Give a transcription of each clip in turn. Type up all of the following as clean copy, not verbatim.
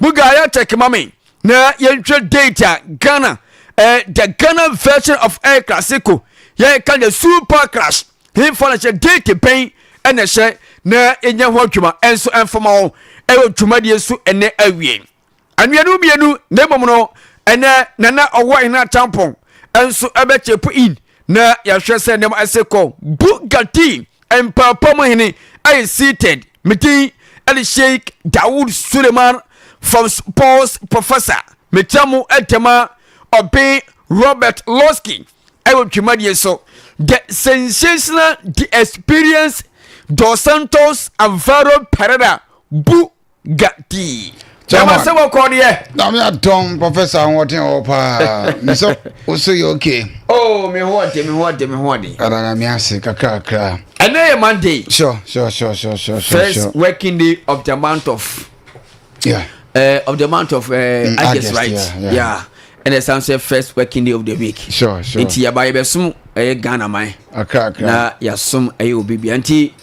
Bugaya check mami. Na yentre data Ghana. The Ghana version of Air Classico. Ye can the super crash. He follow the data pain and the share na enya hwatwuma enso enfoma ewo twumade su ene awie. Anwenu bienu na momo ene nana owo ina tampon enso ebechepu in na yahwe se nem aseko Bugatti empapom hini I seated meeting El Sheikh Dawood Suleiman from sports professor Metamu Etema Obe Robert Losky ewo twumade so the sensational the experience Dos Santos Alvaro Pereira Bugatti. Chama se wo ko de. Na me adom professor Anwoten opa. Me so you okay? Oh, me hode. Ara me ase kakra. Ene Monday. Sure. First working day of the month of of the month of August, right? Yeah. And it's also first working day of the week. Sure. Enti ya ba ye sum Ghana man. Akra. Na ya sum obibi anti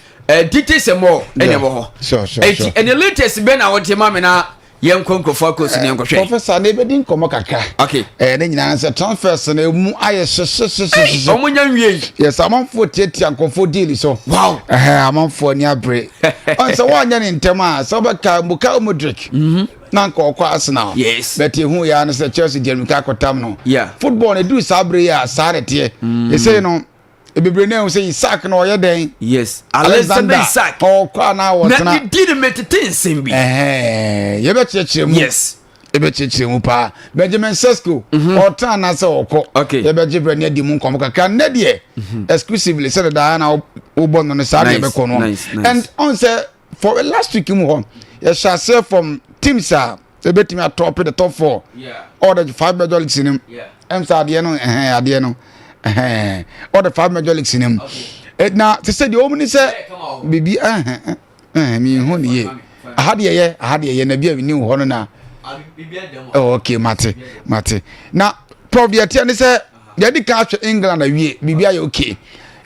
details more anymore. Sure. And the latest ben I want to mama na yen konko focus ni enko hwe. Professor na be din komo kakra. Okay. Ne nyina say transfers na mu aye so. Omunya nwie. Yes, amanfo tiatia nkofo deal so. Wow. Amanfo ni abre. On say wanya ni ntem a so be ka Buka Modric. Na nka okwa Arsenal. Yes. But hu ya no say Chelsea Jeremy Kakotam no. Yeah. Football na do sabre ya sarete. You say no ebebre na say Isaac no ye den. Yes. Alexander Isaac. Okwa na wotna. Na did metete nsembi. Ye be chechire mu. Yes. Ebe chechire mu pa. Benjamin Sesko otan na say okọ. Ye be jibre na di mu nkom kaka na de exclusively say da na ubon no say be ko no. And on say for last week mu ho ye shall say from teams are ebetimi atop the top 4. Yeah. All the 5 major leagues in him. Yeah. Emsa ade no ade no. All the 5 major leagues in him. Now to say the omni say bibi me hu ne ye. Ahade ye na bia ni ho no na. Oh okay mate. Now probiatia ne say they di catch England awie bibi aye okay.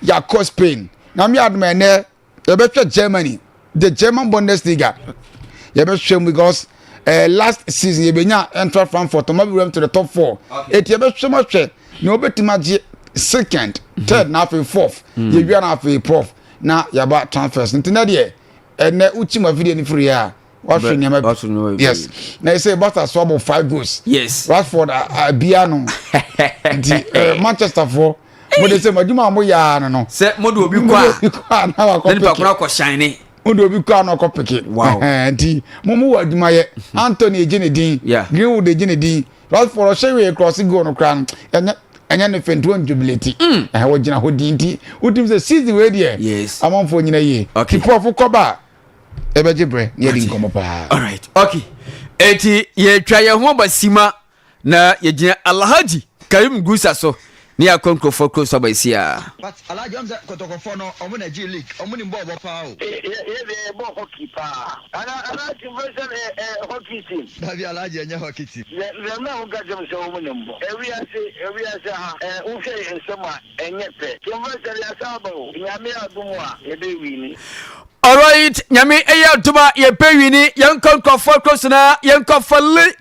Ya cost Spain. Now me adma ne e betwa Germany. The German Bundesliga. You be shame because last season you be nya enter Frankfurt to maybe to the top 4. It you be so much no betima second, third na for fourth. You be na for prof. Na ya ba transfers. Ntina de na uchima video ni free ya. Yes. Now you say but swab of 5 goals. Yes. Rashford Biano. Manchester 4. Mo dey say maduma mo ya no. Say modu obi kwa. Na wa ko shine. Odo bi kwa no kopeke. Wow. Nti mumu wa adwuma ye Anthony Eginedin, Greenwood Eginedin, Rashford Shewe cross goal no kran. Enya ne fentu jubilate. Wo gina hodi nti utim se season we there. Yes. Amanfo nyina ye. Okay. Prof koba ebejibre ne di nkomo pa. All right. Okay. Eti ye twa ye ho basima na ye gina Alhaji Karim Gusa so. Ni akonkro focus abaisia. But Alhaji Hamza KOTOKO no omo na G League omo ni mbo pa o. Ye bo hockey pa. Ana version hockey team. Davi Alhaji enya hockey team. Le na ho gajem se omo ni mbo. Every ase ha wo hwe ensema enye pe. Conversion ya sabo. Nyame adumu a ye be wini. All right, nyame eya tuma ye pewini yankonko focus na yankonfo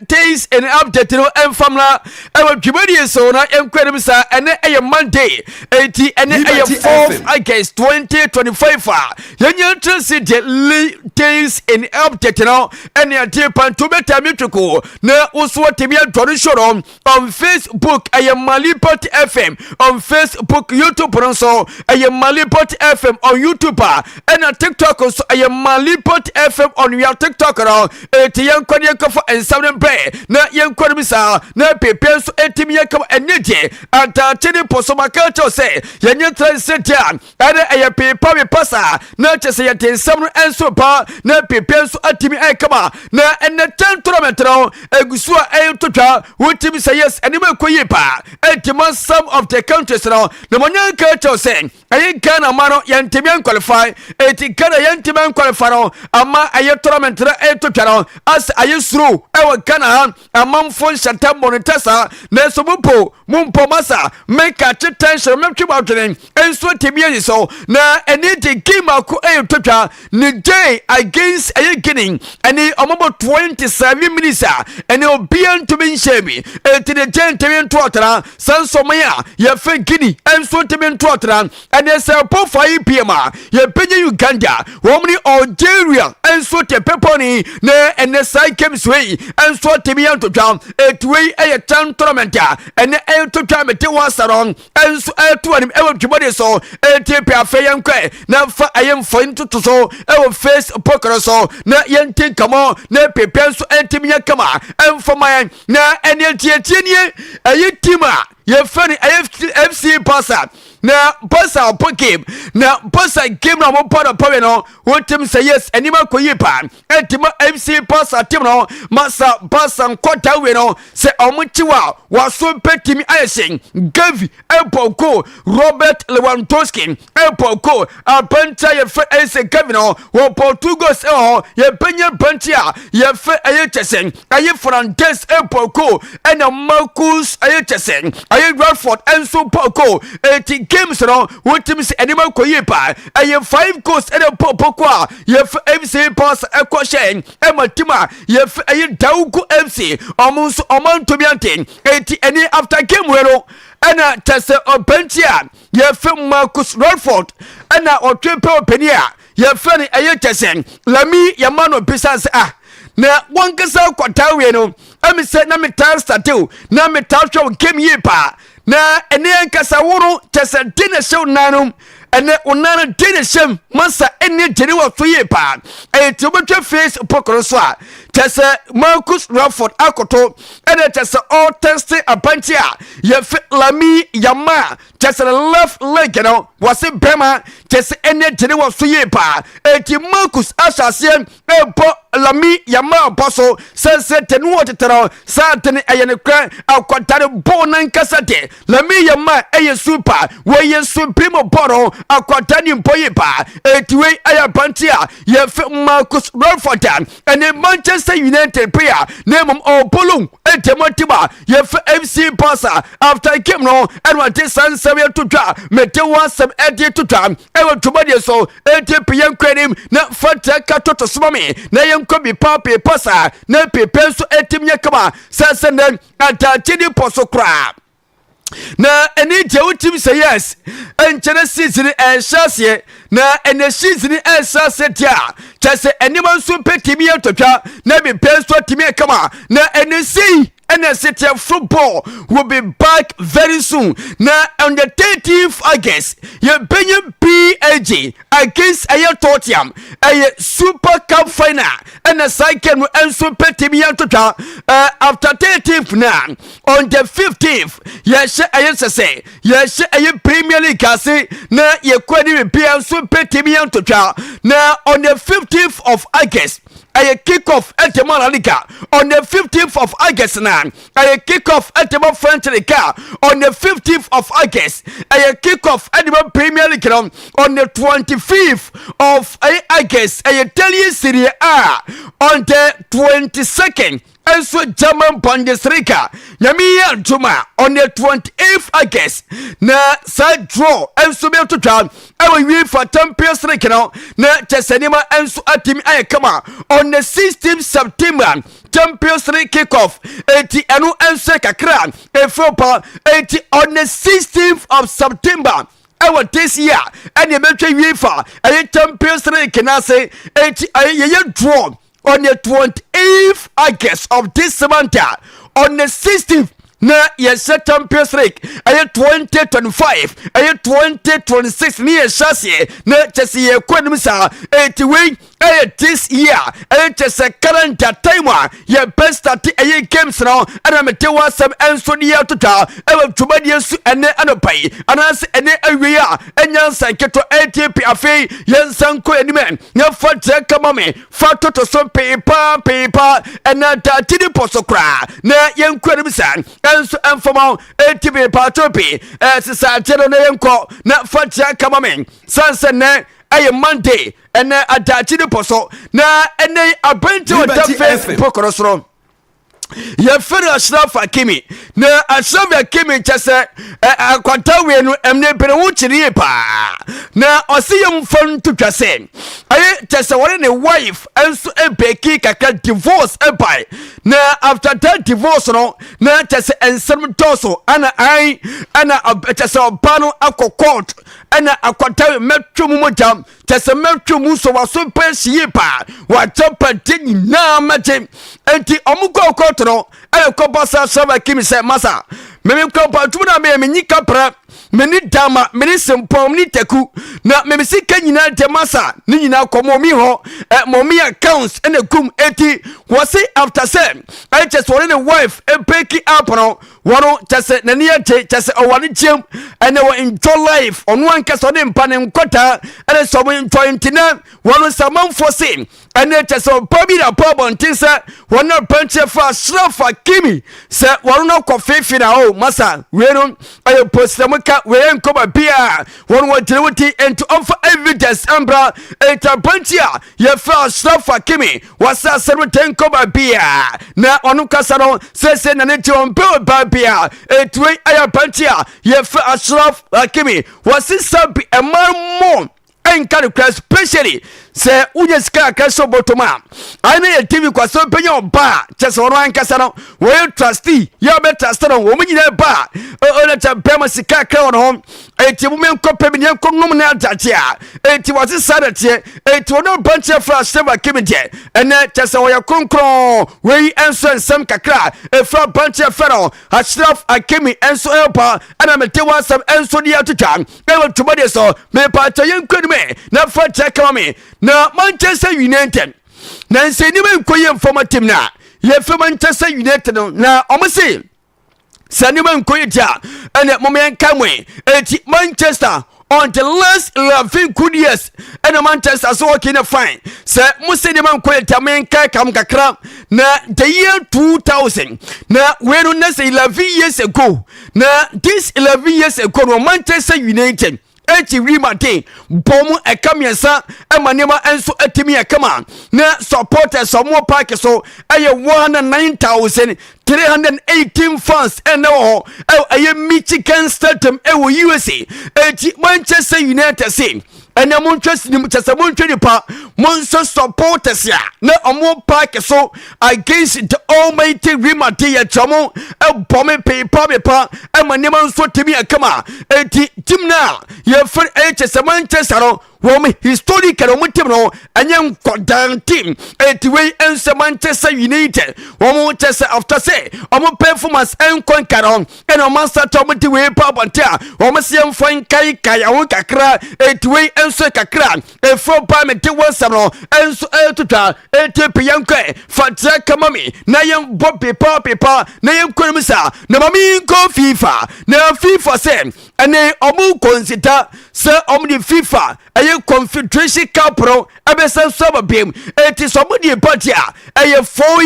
taste and update no enfamla ewa twibadi so na yankwere bisa ene eye Monday 80 ene eye 4th August 2025 yanya trance the taste and update no ene ade panto beta metriko na uso tebia dori shoro on Facebook eye Malipot FM on Facebook YouTube bronso eye Malipot FM on YouTube and TikTok so I am Malipot FM on your TikTok now. Eti yankwa yankofa ensam bre na yankwa bisa na pepe so etimi yakam enje anta tini posoma culture say yanya transition ade aya pepa me pasa na chese yate ensam enso pa na pepe so atimi ekama na enne tournament now egusu a entotwa wotimi say yes enima koyi pa etima some of the countries now na monya culture say ayi Ghana mano yantimi qualify eti Ghana yentimen qualify no ama aye tournament na etotwa no as aye suru ewo Ghana amamfo nhyata monitasa na so mumpo masa make a tension metwe badwene enso tebie so na eni de game ako etotwa ni day against aye Guinea eni omobo 27 minutes eni obian to be shemi eti de gentlemen totra sansomaya ye fe Guinea enso tebien totra eni se po 5 pm ye penye Uganda womni Algeria enso te peponi na ene sai games way enso tebien totra etwe aye tan tournament ene etotwa mete wasaron enso etu anim ewo twibode so etipe afeyen kwe na fa ayem foin tutu so ewo face poker so na yenti kamo na pepe so entimiya kama enfoma na ene tietie ayi tima ye fani FC pasa na pasa po game na pasa game na mo pada pawe no wotim say yes anima koyipa entima FC pasa team no masa pasa kwata we no se omuchiwa waso petimi ayeshin Gavi epoko Robert Lewandowski epoko apenta ye fe ese Gavi no wo Portugal ye penye bentia ye fe ayetesen aye Fernandes epoko ena Marcus ayetesen aye Radford enso poko eti games no wotim se anima koyipa aye 5 goals ena poko a ye FC pass ekoshen ematima ye aye Daugo FC omunso omantobiante eti eni after game wero ena tese obentia ye Marcus Radford ena otwepe openia ye ni aye tese lami yamano bisanse na wankasa kwatawe no amise na metal statue na metal show game yipa na ene ankasa woro tese dine show nanum ene onana dine shem masa ene jeri wa so yipa eti obetwe face pokoro so a tese Marcus Radford akoto ene tese all test abantia ye lami yama tese left leg no wase bema tese ene jeri wa so yipa eti Marcus asase epo lami yama boso sense tenu tetero satene ayene kra akwatare bonan kasate lami yama eye super we supreme boro akwatani mpoyipa etiwe ayabantia ye Marcus Radford ene Manchester United player name Opolum etemotiba ye FC pasa after game no enwa te sansebe tutwa mete wasem edi tutwa ewe tubade so etepien kwanim na fata katoto smami na kobi pape pasa na pepe so etimye kama sasa na atachidi poso kra na eni je utim say yes enchere season shase na ene season shase tia chase enima so petimi atotwa na be peso timi kama na ene sei City football will be back very soon. Now on the 30th August, you Benyon PAG against a Tottenham, a Super Cup final, and a second and Super Team after 30th now. On the 15th, yes, I say, yes, a Premier League, now you couldn't be a Super Team now on the 15th of August. A kick-off at the Liga on the 15th of August now. A kick-off at the French Liga on the 15th of August. A kick-off at the Premier League on the 25th of August. A Italian Serie A on the 22nd. Also German Bundesliga Yamiya Juma on the 28th August na side draw enso be to twa e we for Champions League na Chesenima enso atimi ayekama on the 16th September Champions League kickoff eti enu enso kakra Efropa eti on the 16th of September this year and you mention UEFA a Champions League na say eti aye draw on the 28th August of this month, on the 16th, na yes Champions League, aye 2025, aye 2026, near chassis, na chassis equanimsa, 80 this year, just a current time, your best at the games now, and I'm a tell some answer near to ta, I will to yes and pay, and as any area, and yes, I get to ATP, yes, uncle and man, no for Jack Mammy, factor to some paper, and not that to the postal cry, na young Quedimson, and from our ATP partopi, as a general name call, not for Jack Mammy, Sunset. Aye Monday, ene adachi ne poso na ene abenti o da face pokorosoro ye fere Ashraf Hakimi na Ashraf Hakimi chese akwanta we no emne bere wo chiri pa na osiyem fon to twase aye chese wore ne wife enso ebeki kaka divorce ebai na after that divorce no na chese ensem toso ana chese obano akokot ana akwanta metwo mu jam chese metwo mu so waso pensie pa wa chapa tini na maje enti omuko kotro kobosa Ashraf Hakimi se masa meme kompa tumuna me nyika pra meni dama meni sempom ni teku na meme sika nyina de masa ni nyina komo mi ho momi accounts ene gum eti wasi after say I just want a wife e peki up no wono chese nani ache chese owani chem ene wo enjoy life on one case on mpa ne nkota ene so mo enjoy ntina wono samanfo se ene chese obabi na problem tinsa wono panche fa Ashraf Hakimi se wono ko fefi na o masa wenu ayo postamuka we nkoba bia wono wotewuti into offer evidence ambra eta panchia ye fa Ashraf Hakimi wasa seru tenkoba bia na onu kasa no se na ne chompe bia etwe aya panchia ye fa Ashraf Hakimi wasi sabi emarmo enka especially se unye sika kaso botoma ana ye TV kwa so penya oba chese wono ankasa no we trustee ya be trust no wo munyina ba ona cha pema sika ka wono eti mu menko pemi ne konnom na atatia eti wase sadate eti wono banche fra Ashraf Hakimi je ene chese wo ya konkron we enso ensem kakra e fra banche fra Ashraf Hakimi enso elpa ana mete wasam enso dia tutwa e wo tumade so me pa cha yenkwani me na fa check me na Manchester United na nseni men koye informative na ye fe Manchester United na omose sani men koye dia ene momen kamwe eti Manchester on the last 11 good years and Manchester so okay na fine say museni man koye dia men kam kakra na the year 2000 na we no na say 11 years ago na this 11 years ago no Manchester United eti rimate bomu ekamiensa emanema enso etimi ekama na supporters somo park so eye 109,318 fans eno eye Michigan Stadium ewo USA eti Manchester United say ene montwesi ni mutese montwedi pa monso supporters ya na omo park so against the almighty rimate ya chamo bome pa emanema enso timi ekama eti timna ye for HS Manchester no wome historical omutim no anyam kodan team etiwe ense Manchester United womo chese after say omo performance enkonkaro eno master tomti we pabontia womo siem fon kai awon kakra etiwe enso kakra efro pa me te wonsam no enso etutwa etepi yankwe fatra kamami na yem bobbe pa na yem konumisa na mami ko FIFA na FIFA say ene omo consider say omo di FIFA aye Confederation Cup pro abesa soba bim eti somebody partia aye 4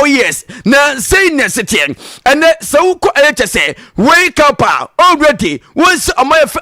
years na say necessity and so ko say wake up already once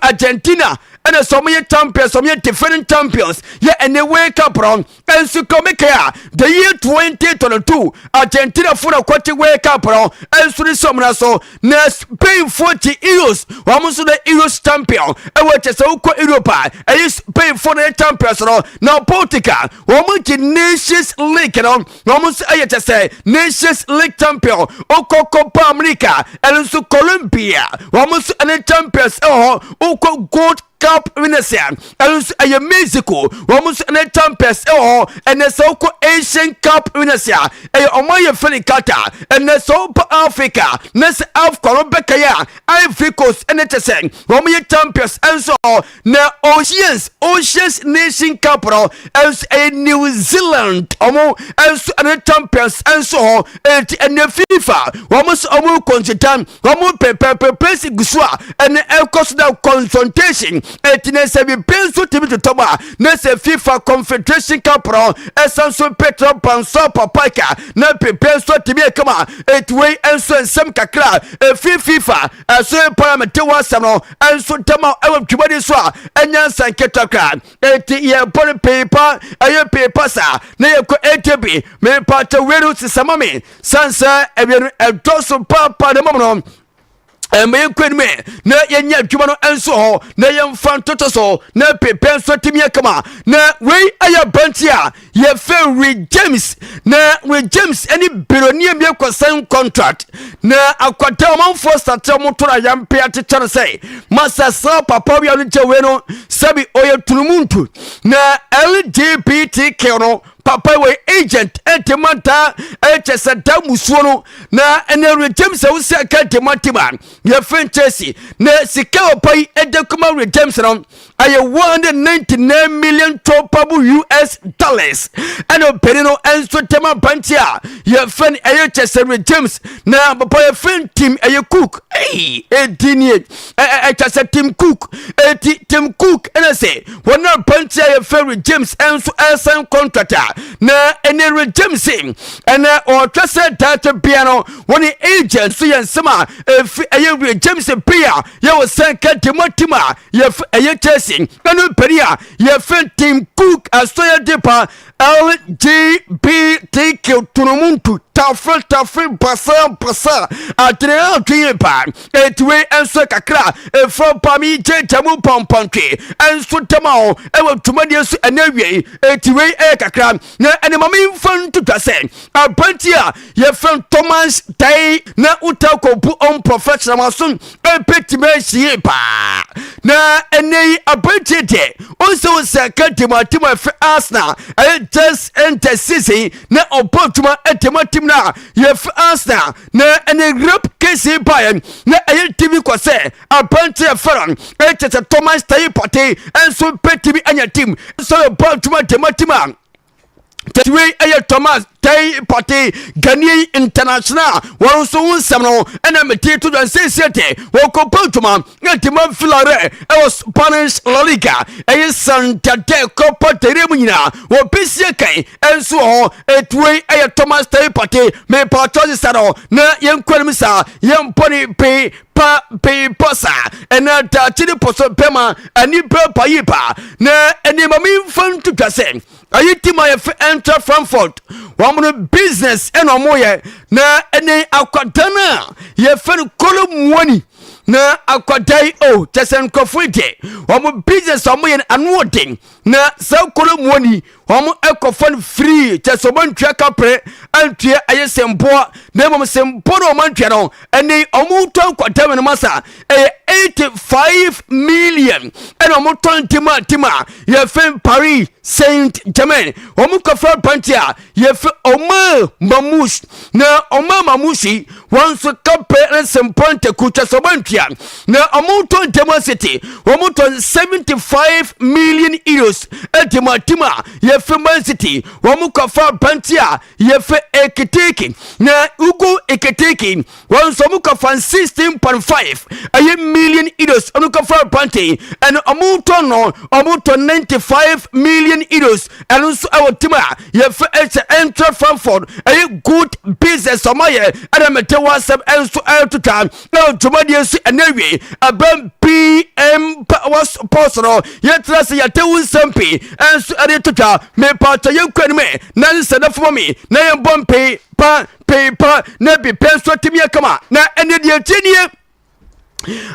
Argentina and some champions, some different champions. Yeah, and they wake up wrong. And so come here. The year 2022, Argentina for a quarter wake up wrong. And so this summer so next pay 40 euros. Almost the Euros champion. And what is so Europa? And is pay for the champions now Portugal. Almost the Nations League almost I just say Nations League champion. Oko Copa America and so Colombia. Almost any champions Oko Gold Cup winners and a Mexico almost an Tempest and a so Asian Cup winners a Omaya Felicata and the Soap Africa Ness Afcon Becca Ivory Coast and HSN Romeo Tempest and so now Oceans Nation Capital as a New Zealand as an Tempest and so and the FIFA almost Omo Consitan Omo Pepe Gusua and El Costa consultation etine se bi penso timi to toba na se FIFA Confederation Cup ro esanso Petro Panso Papaka na penso timi kama etwe enso ensem kakra FIFA aso parliament wasam no enso tama ewa twibadi so a enya sanketaka eti ye pon paper aye paper sa na ye ko ATB me pata weru sisamame sansa ebienu edoso papa de mono me kwenme na yenya dwuma no enso ho na yemfa ntoto so na pepe so timia kama na wei aya bantia ye fe James na James any billionaire bi kwasan contract na akwata manfo start motora yampe atechare sei masa sa papa wi anu chewe no sabi oye tunumuntu na LGBTQ no papa we agent entemata echesada musuo no na ene James awusi aka entematiba ye fenchesi na sika opai edekuma James no aye 199 million topable US dollars eno penino enso tema bantia ye fen aye chesada James na papa ye fen team aye cook edini echesada team cook team cook ene se wona bantia ye fen James enso esan contractor na ene James ene o twese data piano woni agent so yensema aye James pia ye wo sanka demotima ye aye chasing eno peria ye fen team cook asoya depa LGBTQ tunumuntu tafre pasa atre tuyepa etwe enso kakra efro pami jejamu pompantwe enso temao ewo tumadi su enawie etwe kakra na enemami mfan tutase abantia ye fen Thomas Dai na utakobu on professional masun epetimeshi pa na enei abantia de onso sakatimatima fe Arsenal just enter season na opotuma etematim na yef Arsenal na ene group kesi Bayern na TV kwase abantia feron etete Thomas Dai party enso petimi anya team so opotuma tematima Tetwe aye Thomas Dai party Ghanaian international won so unsam no ena meti to dan sesiete wo ko pantuma ntima filare e was Spanish La Liga aye Santander Copa del Rey nyina wo pesie kan enso ho etwe aye Thomas Dai party me patrozi saro na yenkwanum sa yemponi pe posa ena ta chidi poso pema ani pa yipa na eni mami fan to twase ayi tima ye enter Frankfurt wamuno business eno moye na eni akwadana ye fen kolomwani na akwadai tesen kofuite wamu business amoye anwoding na sa kolomwani wamu ekofan free tesobon twa kapre antue ayesempo na mom sempo no mantwe no eni omu to akwadai no masa 85 million eno mo tima ye fen Paris Saint-Germain omu kofa pantia ye fe oma mamush na oma mamushi wanso kapre sempo ntekucha sobantia na omu to City omu to 75 million euros tima ye fe Man City wamu kofa pantia ye fe Ekitiki na ugu Ekitiki wanso mu kofa 16.5 aye million euros onu kofa panti and omu to 95 million euros and so awotima ye fe enter Frankfurt aye good business omaye adamete wasam enso altuta na tumadi su enewe abam PM was possible ye trust ye tewu sampi enso adetuta me pata yenkwanme na nsana for me na yembompe pa na bi penso timia kama na ene de tinie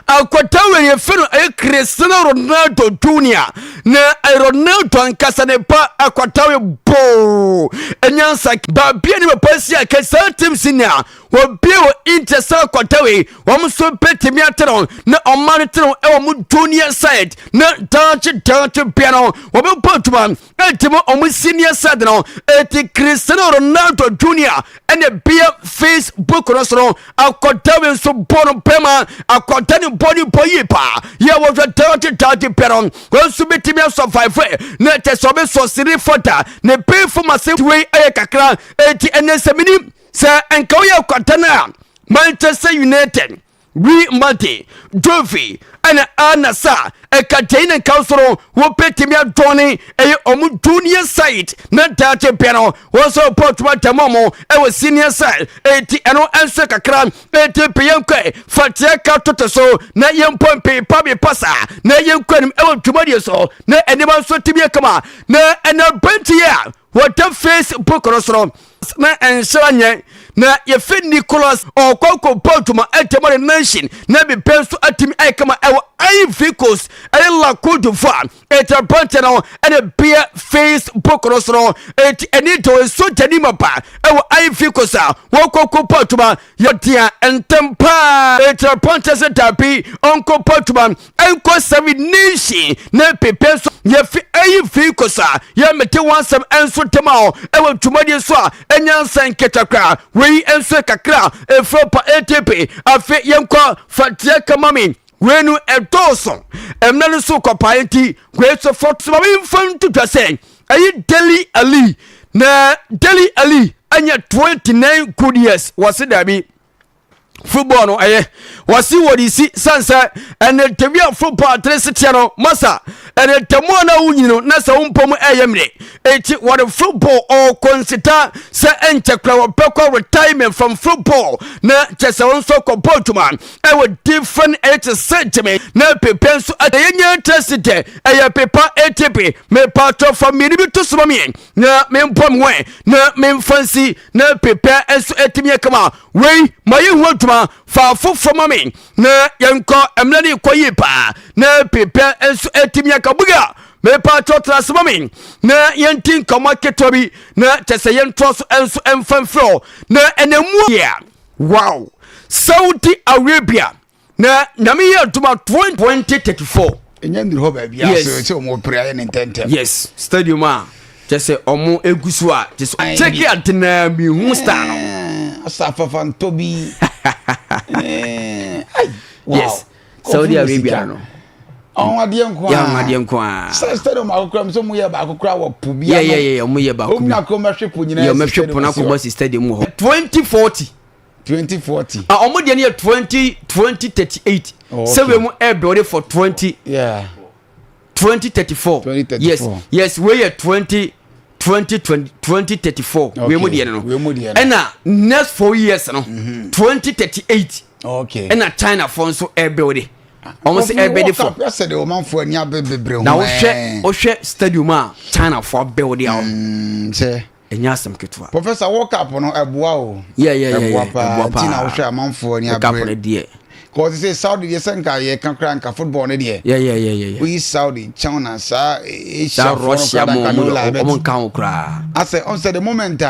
akwatawe ye feno Cristiano Ronaldo Jr. na Ronaldo ankasa ne pa akwatawe bo enyansa ba bia ne pasi akasa team senior wo bia wo interesa akwatawe wo mso petimi atero na omane tero e wo mu junior side na dance piano wo be potuma etimo omu senior side no eti Cristiano Ronaldo Jr. ene bia Facebook no so akwatawe so bono pema akwatani body boyipa ye wo dance piano wo so betimi survive na te so be so siri fota ne pay for myself way aye kakra eti ene semini se enka wo kwatana Manchester United Gri Mate, Jovi, and Anasa, a Catena Council, who petty me at Tony, a junior side, not that piano, was a portrait Momo, a senior side, a Tiano and Sakakram, a Tipianque, Fatiaka Totoso, na young Pompe, Pabi Passa, na young Quem El Tumadioso, na anyone so to be a comma, na and a Bentia, what a face book rostro, na and Shanya. Na ye fit Nicholas or Coco Portuma at the nation, never pencil at him. I come our vehicles, a la Cote d'Ivoire, at a Pantano, and a beer face Pocorosro, at Anito and Sotanimapa, our vehicles are Coco Portuma, Yatia and Tempa, at a Pontas and Tapi, Uncle Portuma, Uncle Xavi Nation, Nepe pencil, ye fit a vehicles are, Yamete wants some answer tomorrow, I will to Madiaswa, and Yan San Ketakra. We answer kakra e fropa ATP afi yemko fatiaka mami wenu edoso emnane so kopaenti gweso fort so we fan to say ayi Deli Ali anya 29 good years was dabi football no wasi wodisi sansa ene tebia football tresitiano masa ene temo na unyino na sa umpom eyemre eti what football or consider se enchekra wopekwa retirement from football na chese wonso ko Portugal e wo different sentiment na pepenso adenya tresite eya pepa ATP me part of family bi to suma mi na me mpom we na me fancy na pepa enso etimi kama we mayi hu fa for mami na yanko emlani koyi pa na pepe enso etimi akabuga me pa totra mami na yantin kama ketobi na tese yentroso enso emfanfro na enemu ya wow Saudi Arabia na namiya tuma 2034 enye ho ba bia so se o mo prayer ne tentem yes stadium a tese omo egusu a tese check it na mi hu star no Asafafan Toby. Yes, Saudi Arabia no. On adiem kwa. Ya adiem kwa. Stadium akokra so mu ye ba akokra wo pubia. Yeah, mu ye ba ku. Omna ko mahwepo nyina. Yo mahwepo na ko boss stadium ho. 2040. Omo de ne 2038. So we mu air build for 2034. Yes, we are 2034 we mu de no and next 4 years no 2038 okay and China for so air building almost air building for I said o man for nya bebre na o hwe stadium a China for building out say enya asem ketwa Professor World Cup no eboa o yeah Tina o hwe man for nya bebre cause say Saudi dey senka ye kan kranka football ne dey yeah we Saudi China sa Asia Russia mo kan okra I say on say the moment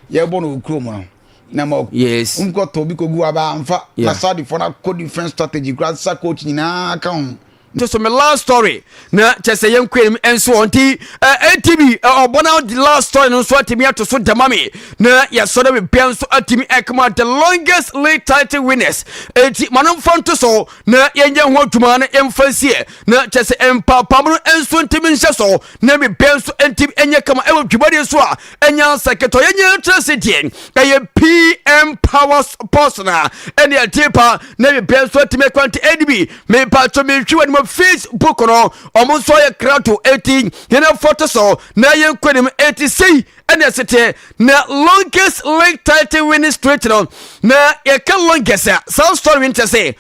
ye bo no kro mo na mo yes unko to bi ko gu aba amfa na Saudi for na co defense strategy grad sa coach nyina kan so my last story na chese yen kwem enso onti ATB obona the last story no so atimi ato so damami na ya so da be penso atimi ekma the longest league title winners eti manom fonto so na yenye ho dwuma na emfasie na chese empapamno enso ntimi nhye so na be penso entimi enye kama ewo dwubade so a enya seketo yenye tracity eye PM Power Sports na ene atipa na be penso atimi kwante ADB me pa to me hwi Facebook no omo so ye krato 18 yena photo so na ye kwenim 86 ene sete na longest league title winning streak no na ye ka longest so story winter say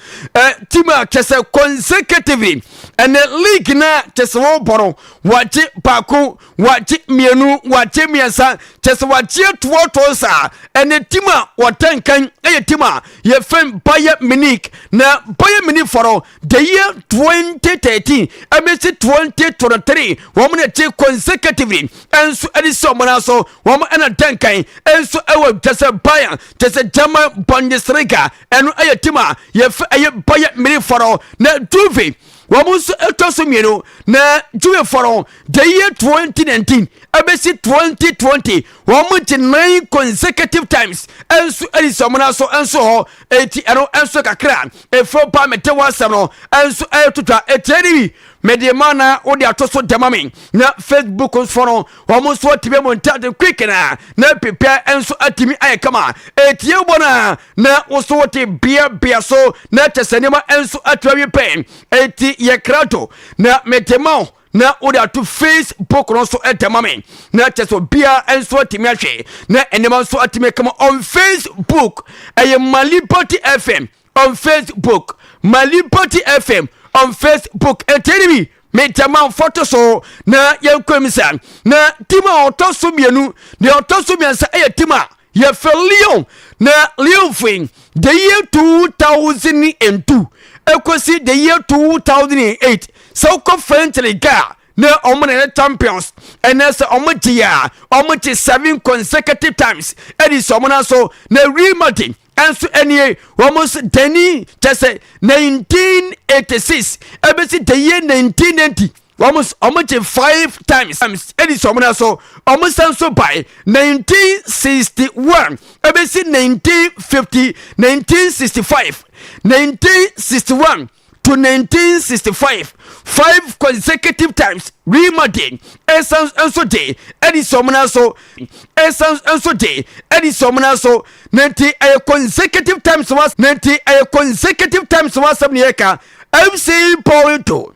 team kese consecutively and league na kese wo boro waji paku waji mienu waji miensa kese waji tuoto sa ene team watankan eye team ye fem Bayern Munich na Bayern Munich for the year 2013 amesi 2023 woman na consecutively enso edison manaso woman na tankan enso ewo kese Bayern kese German Bundesliga eno eye team ye Bayern Munich for na Juve wamuso etoso mienu na Juve for the year 2019 abesi 2020 wamuti 9 consecutive times enso edison manaso enso ho eti eno enso kakra efro pa mete wasam no enso etutwa eteri mediamana wo de atoso demame na Facebook for no wo so atime montage quick na prepare enso atimi ayekama etie bona na wo so wote bia so na tesenema enso atwa pen eti ye krato na mediamao na oda to Facebook no so etemame na cheso bia enso atimi ahwe na enema so atimi kama on Facebook aye Malipoti FM on Facebook Malipoti FM on Facebook enterimi metama photo so na yankwemisa na tima otosumienu de otosumiensa aye tima ye fe Lyon na Lyon fin the year 2002 ekosi the year 2008 so conference league na omone champions and as omotia omochi 7 consecutive times edison omona so na Real Madrid and so any almost Denny just 1986 ebesi the year 1990 almost 5 times edison omona so almost so by 1961 ebesi 1950 1965 1961 to 1965 5 consecutive times Real Madrid essence and so day Edison so essence and so day Edison so 90 consecutive times was 90 consecutive times was some yeka MC Porto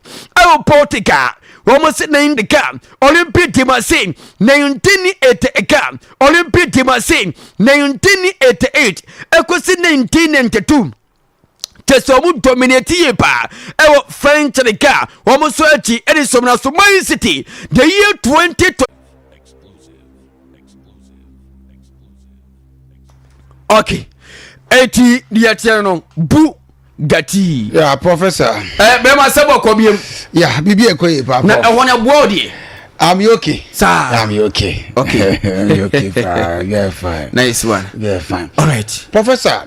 Portugal almost named the camp Olympic team saying 1988 Olympic team saying 1988 equals 1992 so mu dominate ye pa ewo French the car womo so achi Edison na so Man City the year 2020 okay eti dia tiano bu gati yeah professor be ma sebo ko biem yeah bibi ekoye papa na e wona board I'm okay. Sir. I'm okay. Okay. I'm okay. Fine. Yeah, fine. Nice one. Yeah, fine. All right. Professor,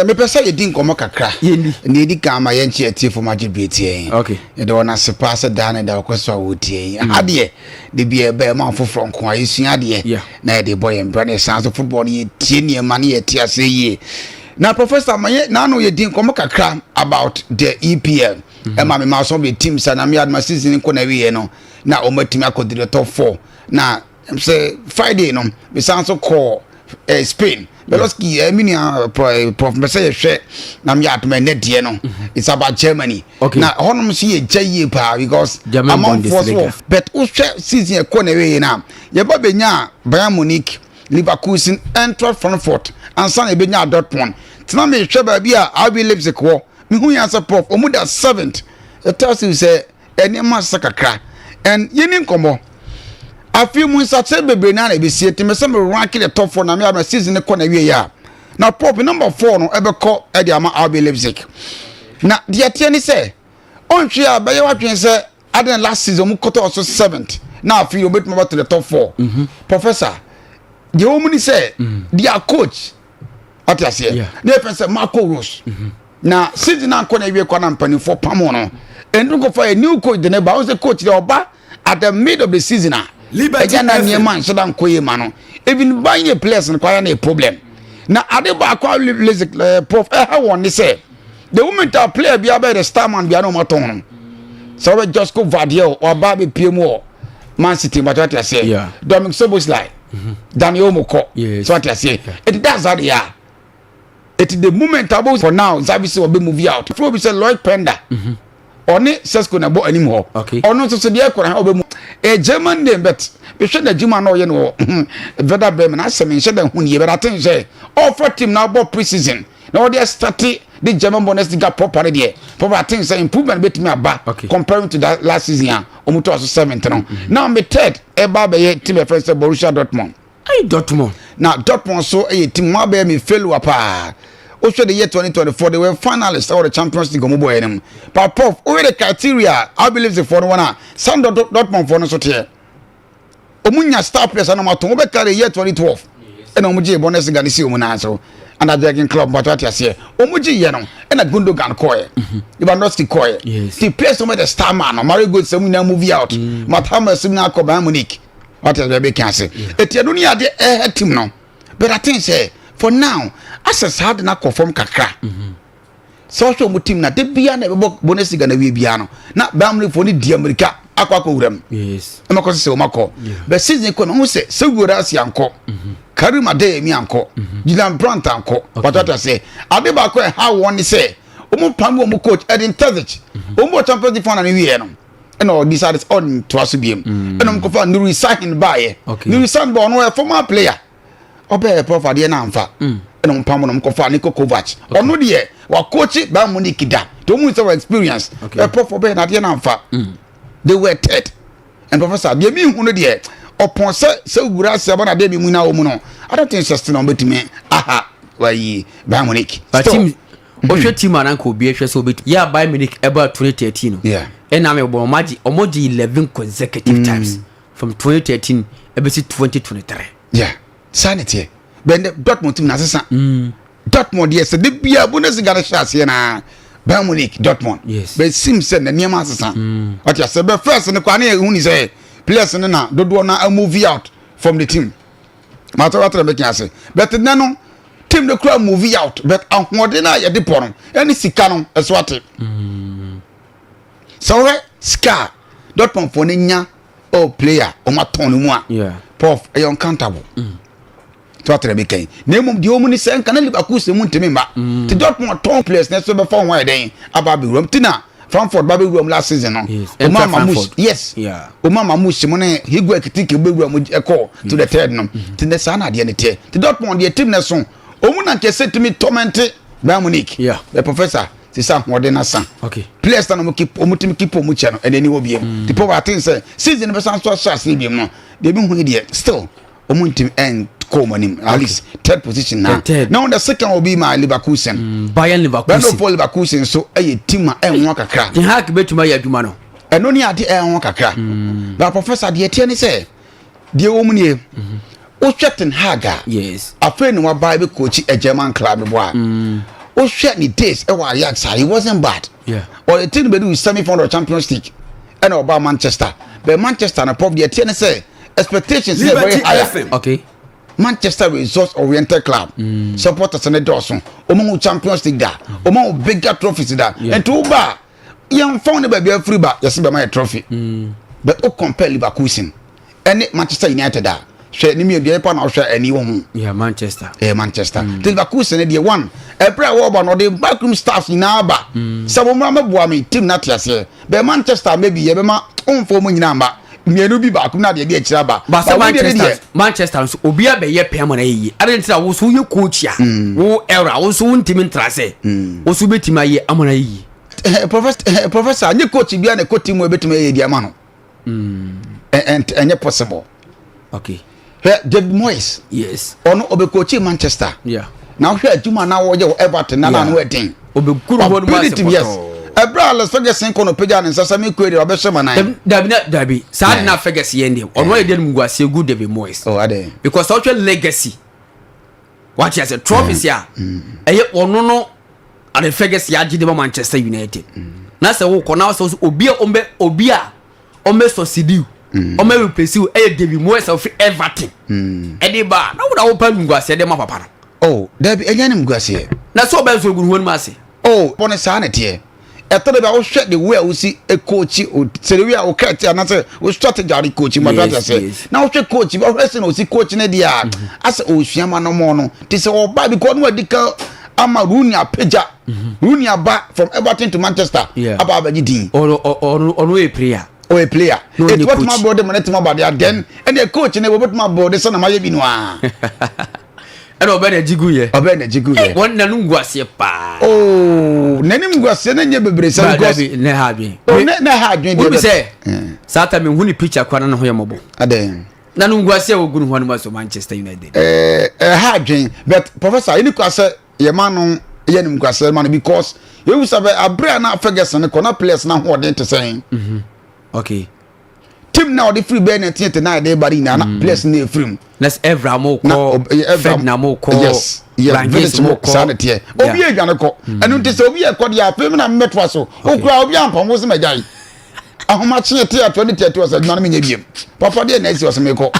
me pesa ye din komo kakra. Yendi. Ni di kama ye nchi eti for majibiti yen. Okay. Ye do na se pass down da kwaso awoti yen. Ade de bi be ma foforo nko ayesu ade. Na de boy en brand sans football ye tie ne ma ne ye tie ase ye. Na professor maye na no ye din komo kakra about the EPL. E ma me ma so be team sa na me ad ma season ko na wi no. Na o matimi akodire top 4 na say Friday no we sound so call Spain Beloski prof me say hwe na me atma net die no it's about Germany na honum see ye jaye pa because among force but o hwe season e ko na we na ye ba benya Bayern Munich Leverkusen Eintracht Frankfurt and san e benya Dortmund tina me hwe ba bia RB Leipzig wo me hu ya prof omuda 7th it tells you say any masakakra and yenin komo afi mu nsatse bebre na na be sie te me se me rank the top 4 na me ama season ne ko na wie ya na pop number 4 no ebeko e de ama RB Leipzig na de tie ni se onhwe a be ye watwen se aden last season mu koto also 7th na afi o betu to the top 4 professor de o mu ni se their coach atiase na e pense Marco Rose na season na ko na wie ko na mpani for pamo no and go for a new coach the neighbor was the coach the oba at the mid of the season Ejana near man so dan koye mano even buying a place and quite a problem na adeba kwa prof ha won ni say the woman to play be about the star man be no maton so we just go Vardiel or Barbie PMO Man City but what I say Dominic Soboslai Daniel Moko so what I say it does that yeah it the moment about for now Xavi will be movie out before we say Lloyd Penda Oni Sesko na bo anymore. Okay. Ono so de ekora ha obemu. E German name bet. Be hwe na Juma na oye no. Veda Bremen asem nhye da hu ne be raten hye. Offer team na bo preseason. Na wo de start the German Bundesliga proper there. Proper thing say improvement betimi aba comparing to that last season ya. Omuto aso 7th no. Now me third e ba be team e first Borussia Dortmund. Ay Dortmund. Now Dortmund so e team wa be me failure pa. Also the year 2024 they were finalists of the Champions League omo boy them but prof over the criteria I believe the for one San Dortmund for no so here omunya star players na mato obe carry year 2012 and omuji Bundesliga ni si omu na so and a dragon club but what you say omuji ye no and a Gundogan koye Lewandowski koye the players some the star man Mario good some na movie out Matama some na ko Bayern Munich what you be can say etianu ni ade team no but I think say for now access hard na conform kakra social mu team na de bia na be bonus ga na wie bia no na bamle fo ni di America akwa wuram yes e mako se o mako be season ko no hu se wura asi anko Karima de mi anko Gilan Brandt anko patata se ade ba ko ha won se o mu pam o mu coach Edin Terzic o mu Champions League final ni wie no and all decided on to us be and I'm confirmed Nuri Sahin by Nuri San born a former player obe prof ade na amfa and on pam no confirm Niko Kovac ono de wa coach ba Munich da to mu so experience a prof obe na ade na amfa they were third and professor de mi hu no de upon se wura se ba na de mi mu na wo mu no I don't think just no betime aha why ba Munich but team ohwe team ananko obi ehwe so bet ya by Munich about 2013 no yeah and I'm a Omoji 11 consecutive times from 2013 to 2023. Yeah, sanity. But the Dortmund team Nasa Dortmund, yes, the Bia Bundesliga shots here na Bayern Munich, Dortmund. Yes. But Simpson the near Massa. What you said, but first in the Kwane, who say, players in the don't want a movie out from the team. Matter what I'm say. But the nano team the club movie out, but I'm more than I at the bottom. Any Sikano as what it. So Scar Dortmund for nya o player o ma ton mu a prof e uncountable to atre be kan na mum di o mu ni sen kan Liverpool se mu ntimi ma ti Dortmund ton players na so be for one den aba be rom tina Frankfurt ba be rom last season no o ma mamush yes o ma mamush mo ne higwa kitike be rom e call to the third no ti ne sa na de ne te ti Dortmund de team na so o mu na ke setimi torment Bayern Munich the professor sa modern asan okay players na mo keep omutimi keep omuche no ene ni wo biem the power thing say season be san so shas ni biem no they be hu dey still omuntim and Coleman at least third position now on the second will be my Leverkusen Bayern Leverkusen for Leverkusen so a team and one kakra the hack betuma ya dwuma no and only at the one kakra but professor the tiani say the omuni o Chetten Haga yes a friend wa Bible coach a German club boy oh shit ni days e wa Ajax he wasn't bad or the team be do semi-final of Champions League and about Manchester but Manchester na pop the tiani say expectations are very high okay Manchester results oriented club supporters and Dawson omo Champions League da omo bigger trophies da and to ba yan found the baby free ba yes be my trophy but o compare Leverkusen and Manchester United da share ni me dey pa na share ani wo hu Manchester Manchester Leverkusen dey one ebra wo ba no dey backroom staff na ba sabo mra mabua me team na tiase be Manchester maybe ye be ma onfo mu nyina ba mienu bi ba ku na de e kira ba Manchester so obi abeye pem na yi adentira wo so ye coach a wo era wo so ntimi ntrase wo so betima ye amana yi professor nye coach bia na coach mu betima ye di ama no and possible okay David Moyes yes ono obe coach Manchester now hwe aduma na wo je Everton na no edin obe kuru ho no yes Ebra Las Vegas kono peja ne nsasa me kwere obehwe manan dabi sad na Vegas ye ndi ono ye dem nguase good David Moyes oh ade because such a legacy what is a trophy ya eye ono no ade Vegas ya gide Manchester United na se wo kona so obi a ombe so sidiu ombe replace eye David Moyes of Everton ede ba na wo da wo pa nguase de ma papa oh dabi enya ne nguase na so ba so guru ho ma se oh bonne sa na tie eto be o hwe the way o si e coach o se the way o cat na say o strategy coach ma that say na o hwe coach o hwe se na o si coach na dia as o hwiama no mo no ti se o ba because no adika ama Rooney apeja Rooney aba from Everton to Manchester aba ba gidin or a player or a player it what my brother man to my body then and the coach na what my brother so na ma ye bi no a and obena jiguye won na nguase pa oh nanim nguase na nye bebre say because na ha dwen na ha dwen dey say sata me huni picture kwa na ho yemobo aden na nguase ogun ho no so Manchester United ha dwen but professor any kwase ye man no ye nim nguase man because you sabe abra na Ferguson ko na players na ho den to say okay team now the free ben 99 dey bari na players na free let's Evra mo ko Fred na mo ko yes Rangers mo ko sanete obi e dwane ko enu nte se obi e ko dia pem na metwa so okura obi ampon wo se majai ahoma che te 2030 was na me nya biem papa de na esi was me ko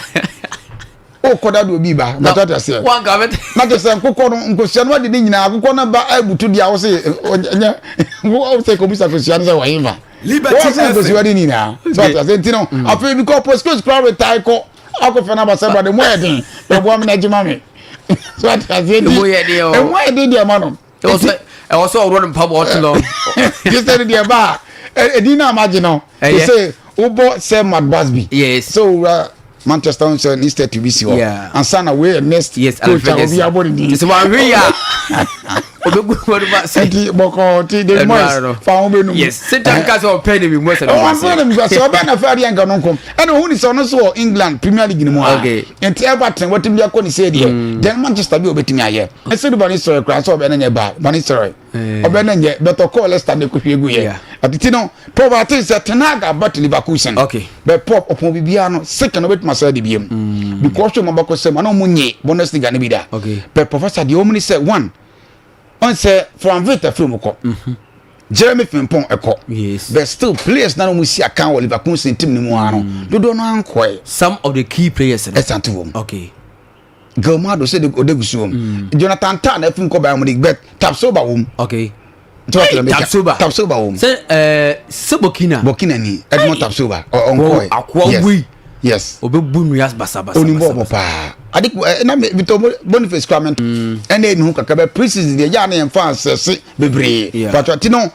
o koda do bi ba but what I say one government not just nkokɔ no nkosia no de nyina akokɔ no ba abutu dia wo se nya wo se ko bisa kosia no se wa yinfa liberty kosia de nyina so what I say ntino afi bi ko postcode crowd retire ko akofɛ na ba se ba de mo edin be bo am na jima me so what I say mo ye de o e mo edin dia ma no e was all run pub what long you said dia ba edin na imagine no to say Ubo say Matt Busby. Yes. So Manchester United needs to be sure. Yeah. And Sana we next. Yes. Coach will be about it. It's one we are. What about say? Boko ti the most. Found me no. Yes. Satan cast or penny we most. Oh, I'm saying because so ben afari anga no kom. And who is on so England Premier League ni mo. Okay. And Everton what be akoni say there. Then Manchester be obetimi aye. I said the Bani story crash so ben na ba. Bani story. Obenenye better call Leicester de ko hwegu ye. Atiti no poverty is tenaga but Leverkusen. Okay. Be pop upon bibia no second obet masa de biem. Because so mabako say no munye Bundesliga ne bi da. Okay. But professor the omni say one. On say from Vita film ko. Jeremy Frimpong eko. Yes. But still players na no musi account wa Leverkusen team ni mu ano. Dodo no ankoy. Some of the key players. Asante wom. Okay. Garnacho say the odegusu wom. Jonathan Tah na film ko ba mo bet Tapsoba wom. Okay. Tapsoba wom. Say Burkina ni Edmond Tapsoba onkoy. Akwa Yes. Obebu nu yas basabasa. Onimbo pa. Adik na Victor Boniface comment. Ene nu kaka be preseason de ya na en fans se bebre. But no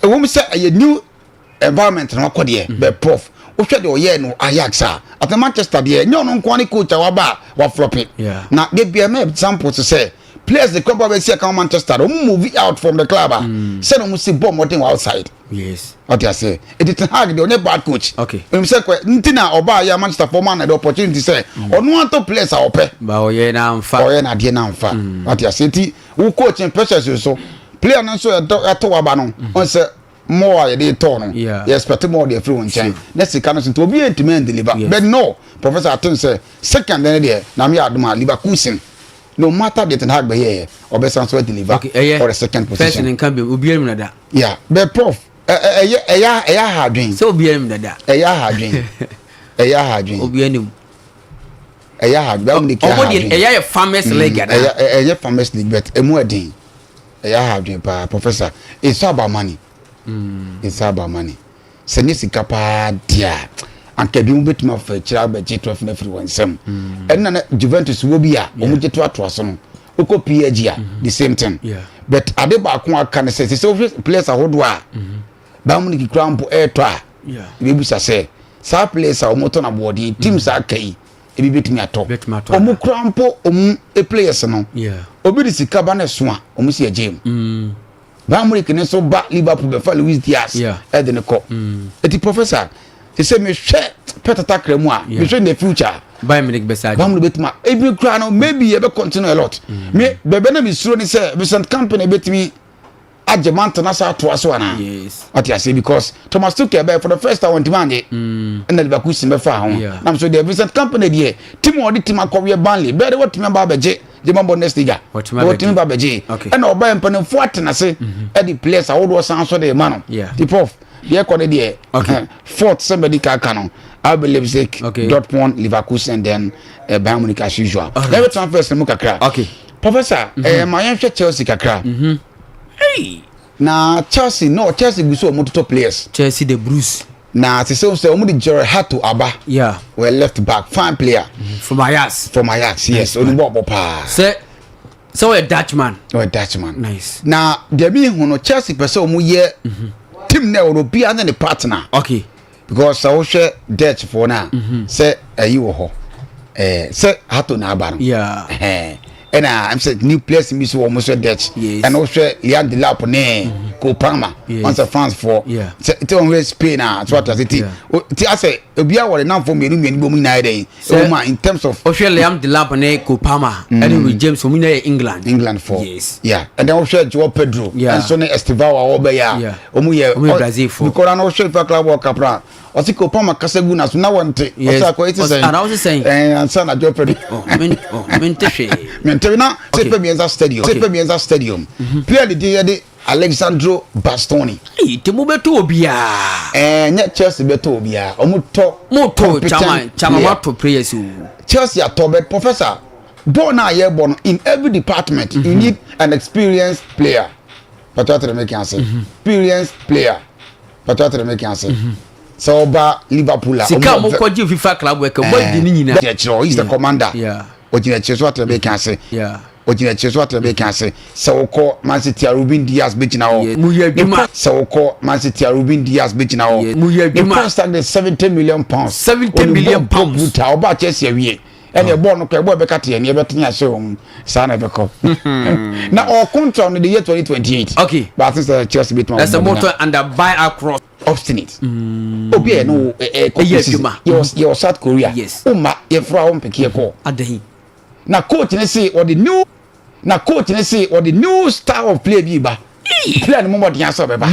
e wo say a new environment na akode be prof. Wo hwe de oye no Ajax at Manchester de nyo no nko ani coach wa flop. Na de bia me example to say players the club be see come Manchester move out from the club. Say no see bomb what outside. Yes. What I say? It is hard. They bad coach. Okay. When say ntina oba ya Manchester for man the opportunity say onu want to place our pay. Ba oye na amfa. Oye na de na amfa. What I say ti who coaching pressures so player no so ato aba no. On say more they turn no. You expect more the free one chain. Next can to obi entiment deliver. But no, Professor Atin say second then there na me aduma Leverkusen. No matter the hard be here or be transfer deliver for the second position. Person in can be obi em na da. Yeah, but prof eya ha dwen so obi em na da eya ha dwen obi enim eya ha dwen ni ka ha dwen eya farmers league da eya farmers league but emu edin eya ha dwen pa professor it's about money it's about money seni sika pa dia anka bi mu betima fa kira ba G12 na everyone sem enna na Juventus wo bi a o mu jeto ato no oko PSG a the same thing but ade ba ko aka ne say players ahodo a ba mu ni krampo eto a be busa say sa players a o moto na body teams akai e bi betimi ato o mu krampo o mu e players no obi di sika ba na so a o mu si agem ba mu ni so ba Liverpool be fa Luis Diaz e de ne ko eti professor he say me hwe petata kremu a me hwe in the future buy me like beside ba mu betuma every cry no maybe you be continue a lot me bebe na me suro ni say Vincent Company betimi agement na sa to aso ana yes what you say because Thomas Tuchel be for the first time on demand and the Leverkusen be fa ho na so the Vincent Company there team or the team akọwe Burnley be the what team ba beje the Bundesliga what team ba beje and oba empanfo atena se e the players awodo san so the man the prof the economy there fourth somebody can I believe say Dortmund Leverkusen then Bayern Munich as usual let me transfer mu kakra professor my hwe Chelsea kakra hey na Chelsea go so top players Chelsea the Bruce na se say omo the Gerard Hato aba well left back fine player from Ajax yes only bobo pa so a Dutchman nice na there be hu no Chelsea person omo ye team na wo be and the partner because I will share Dutch for now say you ho say Hato na aba no and I'm saying new players in so almost Dutch and also Lian de Lap ne Kopama once France for it on Spain that's what I say I say obia were now for me na dey in terms of Liam de Lap ne Kopama and with James from England for and then also Joao Pedro and so ne Estevao obeya omu Brazil for because I know show for club world cup Oti Kopama kasegu na so na wante osa ko it say and I was saying and son na Joao Pedro menteshe Mentevina Sepe Mienza Stadium Player the Alejandro Bastoni. Temu beto obia. Nye Chelsea beto obia. Omuto chama wato players. Chelsea are top, but professor. Born a year born in every department. You need an experienced player. But what they make answer? Experienced player. But what they make answer? So ba Liverpool. Sika mo kwaji FIFA club work. He's the commander. Yeah. Ojina Chelsea what they make answer? Yeah. Ojina Chelsea what they make answer? So ko Man City Ruben Diaz beach now. So ko Man City Ruben Diaz beach now. The price tag is 70 million pounds. 70 million pounds. How about Chelsea we? And your born okay, boy Bekati and everything I show Sana Beko. Now our contract in the year 2028. Okay. But since the Chelsea bit that's a motor and a buy across obstinate. Obi no your South Korea. Yes. Uma your from Pekieko. Adehi. Now coach ne say or the new style of play bi ba. Play no more the answer beba.